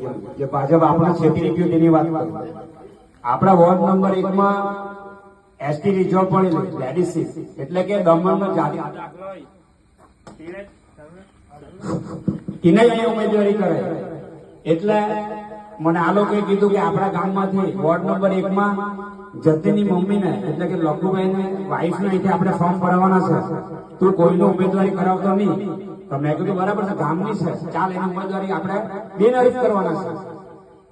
કરીએ જે ભાજપ આપણે છેતરી ગયું તેની વાત કરીએ. આપણા વોર્ડ નંબર 1 માં એસટી રિઝર્વ પડેલી લેડીઝ સીટ, એટલે કે દમણનો જાતિ તેને અહીંયા ઉમેદવારી કરે. એટલે મને આ લોકોએ કીધું કે આપણા ગામમાંથી વોર્ડ નંબર 1 માં જતીની મમ્મીને એટલે કે લખુભાઈને વાઈફને અહીંથી આપણે ફોર્મ ભરાવાના છે, તું કોઈનો ઉમેદવારી કરાવતો નહીં. તો મેં કીધું બરાબર છે, ગામની છે, ચાલ એની ઉમેદવારી આપણે બિનહરીફ કરવાના છે.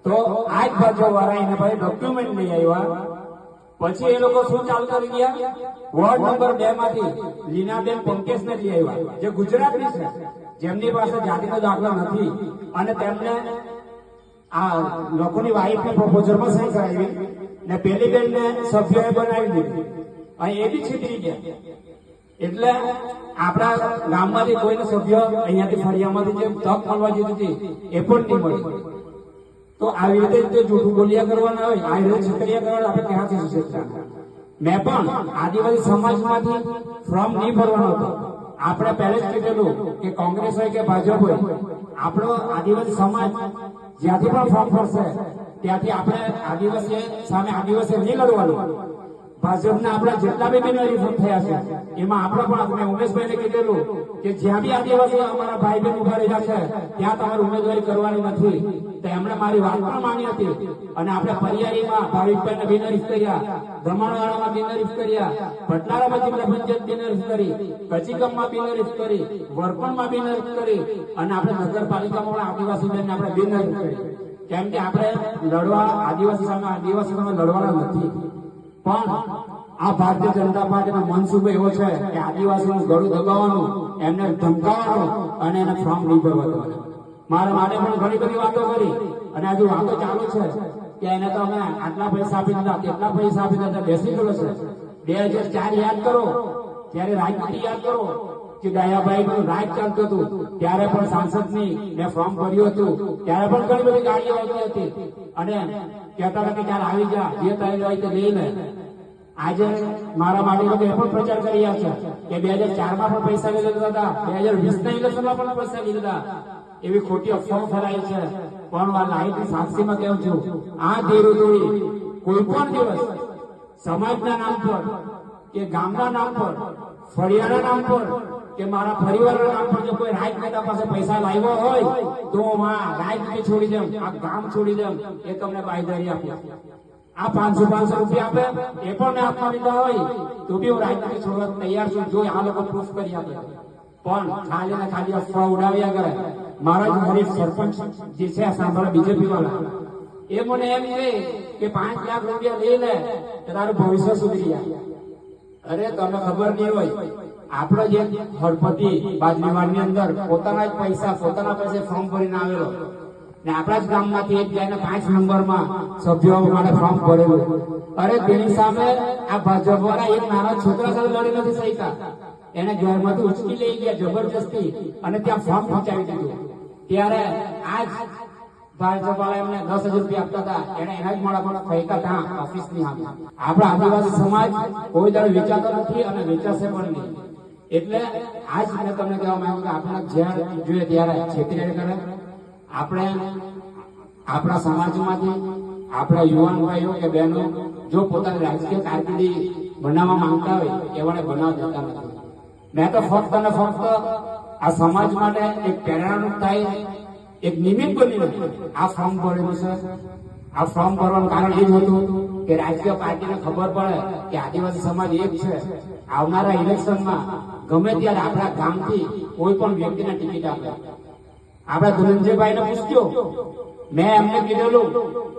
તો આ જ ભાજપ વાળા એને ભાઈ ડોક્યુમેન્ટ લઈ આવ્યા. પછી એ લોકો શું ચાલુ કરી ગયા, વોર્ડ નંબર 2 માંથી લીનાબેન પંકેશને લઈ આવ્યા, જે ગુજરાતની છે, જેમની પાસે જાતિનો દાખલો નથી, અને તેમને આ લોકોની વાઈફની પ્રપોઝલમાં સહી કરાવી ને પેલી બેનને સભ્યોએ બનાવી દીધી, અને એ બી છીતરી ગયા. એટલે આપણા ગામમાંથી કોઈને સભ્ય અહીંયાથી ફળિયામાંથી જે તક મળવા જોઈતી હતી એ પણ નહીં મળી. તો આવી રીતે જૂઠું બોલિયા કરવાના હોય, આવી રીતે છેતરિયા કરવાના, આપણે ક્યાંથી છેતરા. મેં પણ આદિવાસી સમાજમાંથી ફોર્મ નહીં ભરવાનો હતો. આપણે પહેલે જ કીધેલું કે કોંગ્રેસ હોય કે ભાજપ હોય, આપણો આદિવાસી સમાજ જ્યાંથી પણ ફોર્મ ભરશે ત્યાંથી આપણે આદિવાસી સામે આદિવાસી નહીં લડવાનું. ભાજપના આપણા જેટલા બી બિનહરીફ થયા છે એમાં આપણે પણ આપણે ઉમેશભાઈને કીધેલું કે જ્યાં બી આદિવાસી અમારા ભાઈ બહેન ઉભા રહ્યા છે ત્યાં તમારે ઉમેદવારી કરવાની નથી. તો એમણે મારી વાત પણ માની હતી, અને આપણે પરિયારીમાં ભાવિકભાઈને બિનહરીફ કર્યા, દમણવાડામાં બિનહરીફ કર્યા, ભટનાળામાં જિલ્લા પંચાયત બિનહરીફ કરી, કચીકમમાં બિનહરીફ કરી, વરપણમાં બિનહરીફ કરી, અને આપણે નગરપાલિકામાં પણ આદિવાસી બેનને આપણે બિનહરીફ કરી. કેમ કે આપણે લડવા આદિવાસી સામે લડવાના નથી. પણ આ ભારતીય જનતા પાર્ટીનો મનસુબો એવો છે કે આદિવાસીનું ગળું દબાવવાનું, એમને ધમકાવવાનું અને એને ફોર્મ નહીં ભરવા દેવાનું. મારા માટે પણ ઘણી બધી વાતો કરી, અને હજુ વાતો ચાલુ છે કે એને તો અમે આટલા પૈસા આપી દીધા, કેટલા પૈસા આપી દીધા, બેસી ગયો છે. 2004 યાદ કરો, ત્યારે રાજનીતિ યાદ કરો કે દયાભાઈ નું રાજ ચાલતું હતું, ત્યારે પણ સાંસદની મેં ફોર્મ ભર્યું હતું, ત્યારે પણ ઘણી બધી ગાડીઓ આવતી હતી, અને કહેતા હતા કે ચાલ આવી જા, જે તારી હોય તે લઈ લે. આજે મારા માટે લોકો એ પણ પ્રચાર કરી રહ્યા છે કે 2004 માં પણ પૈસા લીધા હતા, 2020 ના ઇલેક્શનમાં પણ પૈસા લીધા. એવી ખોટી અફવાઓ ફેલાઈ છે. પણ આ લાઈવ સાક્ષીમાં કહું છું, આ ધીરુધોરી કોઈ પણ દિવસ સમાજના નામ પર કે ગામના નામ પર, ફળિયાના નામ પર કે મારા પરિવારના નામ પર જો કોઈ રાજનેતા પાસે પૈસા લાવ્યો હોય તો હું રાજનીતિ છોડી દઉં, આ ગામ છોડી દઉં, એ તમને બાંયધરી આપું. આ 500 રૂપિયા આપે એ પણ મેં આપવા દીધા હોય તો બી હું રાજનીતિ છોડવા તૈયાર છું, જો આ લોકો પ્રૂફ કરી આપે. પણ ખાલી ને ખાલી અફવા ઉડાવ્યા કરે. મારા જ હરીફ સરપંચ જે છે સાંભળે બીજેપી વાળા, એ મને એમ કે 5 લાખ રૂપિયા લઈ લે તો તારું ભવિષ્ય સુધરી જાય. અરે તમને ખબર નહીં હોય, આપણો જે હળપતિ બાજરીવાડની અંદર પોતાના જ પૈસા પોતાના પૈસે ફોર્મ ભરીને આવેલો, ને આપણા જ ગામમાંથી એક જઈને 5 નંબરમાં સભ્યો માટે ફોર્મ ભરેલું. અરે તેની સામે આ ભાજપ વાળા એક નાના છોકરા સાથે લડી નથી શકતા. એને ઘરમાંથી ઉચકી લઈ ગયા જબરજસ્તી, અને ત્યાં ફોર્મ પહોંચાવી દીધું. ત્યારે આજ ભાજપ વાળા એમને 10,000 રૂપિયા આપતા હતા, એને એના જ મોડા ફેંકા હતા ઓફિસની સામે. આપણા આદિવાસી સમાજ કોઈ દર વેચાતો નથી અને વેચાશે પણ નહીં. એટલે આજ મેં તમને કહેવા માંગુ કે આપણે જ્યાં જોઈએ ત્યારે છેતરી કરે. આપણે આપણા સમાજમાંથી આપણા યુવાન ભાઈઓ કે બહેનો જો પોતાની રાજકીય કારકિર્દી બનાવવા માંગતા હોય એવાને બનાવવા દેતા નથી. મેં તો ફક્ત અને ફક્ત આ સમાજ માટે એક પ્રેરણારૂપ થાય, એક નિમિત્ત બનીને આ ફોર્મ ભરેલું છે. આ ફોર્મ ભરવાનું કારણ એ જ હતું કે રાજકીય પાર્ટીને ખબર પડે કે આદિવાસી સમાજ એક છે. આવનારા ઇલેક્શનમાં ગમે ત્યારે આપણા ગામથી કોઈ પણ વ્યક્તિને ટિકિટ આપે. આપણા ધનંજયભાઈને પૂછ્યો, મેં એમને કીધેલું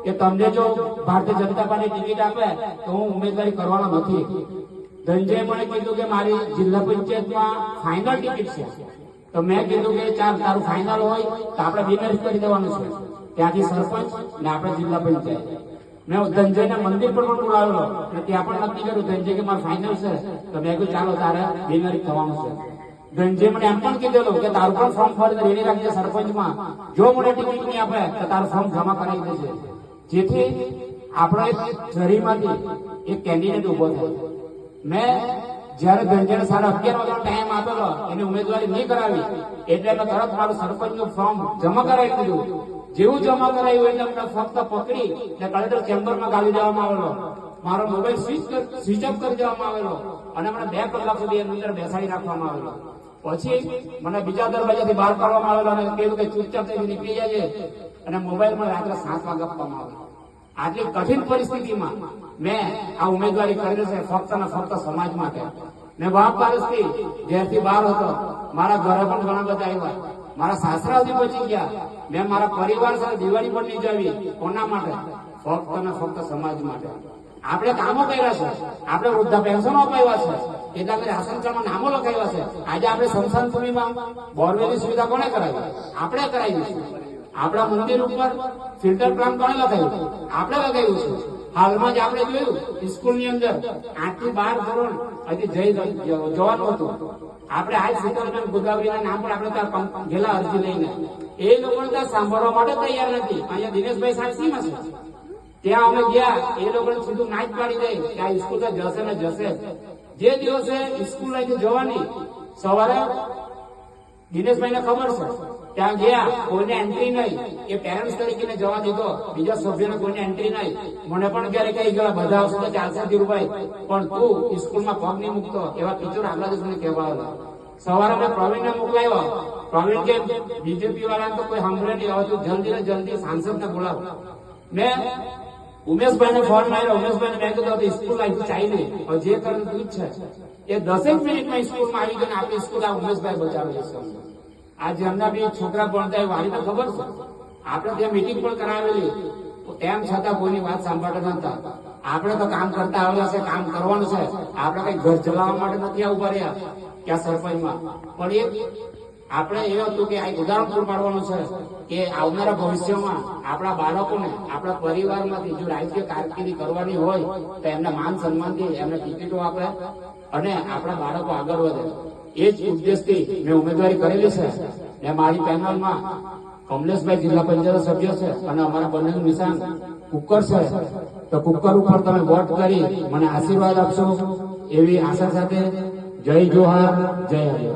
કે તમને જો ભારતીય જનતા પાર્ટી ટિકિટ આપે તો હું ઉમેદવારી કરવાનો નથી. ધનંજય મને કીધું કે મારી જિલ્લા પંચાયતમાં ફાઇનલ ટિકિટ છે. તો મેં કીધું કે ચાલ તારું ફાઇનલ હોય તો આપણે બિનહરીફ કરી દેવાનું છે, ત્યાંથી સરપંચ ને આપણે જિલ્લા પંચાયત. મેં ધનંજયના મંદિર પર પણ બોલાવેલો, ત્યાં પણ નક્કી કર્યું ધનંજય કે મારું ફાઇનલ છે. તો મેં કહ્યું ચાલો તારે બિનહરીફ થવાનું છે. ધનંજય મને એમ પણ કીધેલું કે તારું પણ ફોર્મ ફરી રેડી રાખજે સરપંચમાં, જો મને ટિકિટ નહીં આપે તો તારું ફોર્મ જમા કરાવી દેજે, જેથી આપણા એક જરીમાંથી એક કેન્ડિડેટ ઉભો થાય. મેં જયારે ધનંજયને 11:30 વાગ્યાનો ટાઈમ આપેલો, એની ઉમેદવારી નહીં કરાવી એટલે મેં તરત મારું સરપંચનું ફોર્મ જમા કરાવી દીધું. જેવું જમા કરાયું એટલે અમને ફક્ત પકડી ને કલેક્ટર ચેમ્બરમાં ગાળી દેવામાં આવેલો, મારો મોબાઈલ સ્વિચ ઓફ કરી દેવામાં આવેલો અને મને 2 કલાક સુધી એની અંદર બેસાડી રાખવામાં આવેલો. પછી મને બીજા દરવાજાથી બહાર કાઢવામાં આવેલો અને કીધું કે ચૂપચાપ થઈને નીકળી જાય અને મોબાઈલ મને રાત્રે 7 વાગે આપવામાં આવેલો. આટલી કઠિન પરિસ્થિતિમાં મેં આ ઉમેદવારી કરેલી છે ફક્ત ને ફક્ત સમાજ માટે. મેં બાપ પારસથી ઘેરથી બહાર હતો, મારા ઘરે પણ ઘણા બધા આવ્યા, મારા સાસરા સુધી પહોંચી ગયા. મેં મારા પરિવાર સાથે દિવાળી પણ નહીં જાવી. કોના માટે? ફક્ત ને ફક્ત સમાજ માટે. આપણે કામો કર્યા છે, આપણે વૃદ્ધા પેન્શનો અપાવ્યા છે, એટલા કરી રાશન કાર્ડમાં નામો લખાવ્યા છે. આજે આપણે સ્મશાન ભૂમિમાં બોરવેલની સુવિધા કોને કરાવી? આપણે કરાવી છે. આપણા મંદિર ઉપર ફિલ્ટર પ્લાન્ટ કોને લગાવ્યું? આપણે લગાવ્યું છે. હાલમાં જ આપણે જોયું સ્કૂલની અંદર 8 થી 12 ધોરણ હજી જવાનું હતું. આપણે આજ શીતલબેન ગોદાવરીના નામ પણ આપણે ત્યાં ગયેલા અરજી લઈને, એ લોકોને ત્યાં સાંભળવા માટે તૈયાર નથી. અહીંયા દિનેશભાઈ સાક્ષીમાં છે, ત્યાં અમે ગયા, એ લોકોને સીધું ના જ પાડી દે કે આ સ્કૂલ તો જશે ને જશે. જે દિવસે સ્કૂલ લઈને જવાની સવારે દિનેશભાઈને ખબર છે, ત્યાં ગયા, કોઈને એન્ટ્રી નહીં. એ પેરેન્ટ્સ તરીકે જવા દીધો, બીજા સભ્યોને કોઈને એન્ટ્રી નહીં. મને પણ ક્યારે કહી ગયા બધા આવશે તો ચાલશે ધીરુભાઈ, પણ તું સ્કૂલમાં પગ નહીં મૂકતો, એવા ટીચર આગલા દિવસે કહેવા આવ્યા. સવારે મેં પ્રવીણને મોકલાવ્યો. પ્રવીણ કે બીજેપી વાળાને તો કોઈ સાંભળે નહીં, હવે તું જલ્દી ને જલ્દી સાંસદને બોલાવ. મેં ઉમેશભાઈને ફોન માર્યો. ઉમેશભાઈને મેં કીધું સ્કૂલ અહીંથી ચાલી, હવે જે કરવું તું જ છે. એ 10 મિનિટમાં સ્કૂલમાં આવી ગઈ, આપણી સ્કૂલ આ ઉમેશભાઈ બચાવી જશે. આ જેમના બી છોકરા ભણતા હોય વાલી તો ખબર છે, આપણે ત્યાં મીટિંગ પણ કરાવેલી, તેમ છતાં કોઈની વાત સાંભળતા નતા. આપણે તો કામ કરતા આવેલા છે, કામ કરવાનું છે. આપણે કઈ ઘર ચલાવવા માટે નથી આવું પડ્યા કે આ સરપંચમાં. પણ એ આપણે એ હતું કે આ ઉદાહરણ પૂરું પાડવાનું છે કે આવનારા ભવિષ્યમાં આપણા બાળકોને આપણા પરિવારમાંથી જો રાજકીય કારકિર્દી કરવાની હોય તો એમને માન સન્માનથી એમને ટિકિટો આપે અને આપણા બાળકો આગળ વધે. એ જ ઉદ્દેશથી મેં ઉમેદવારી કરેલી છે. ને મારી પેનલમાં કમલેશભાઈ જિલ્લા પંચાયત સભ્ય છે અને અમારા બંનેનું નિશાન કુકર છે. તો કુકર ઉપર તમે વોટ કરી મને આશીર્વાદ આપશો એવી આશા સાથે જય જોહાર, જય હરિ.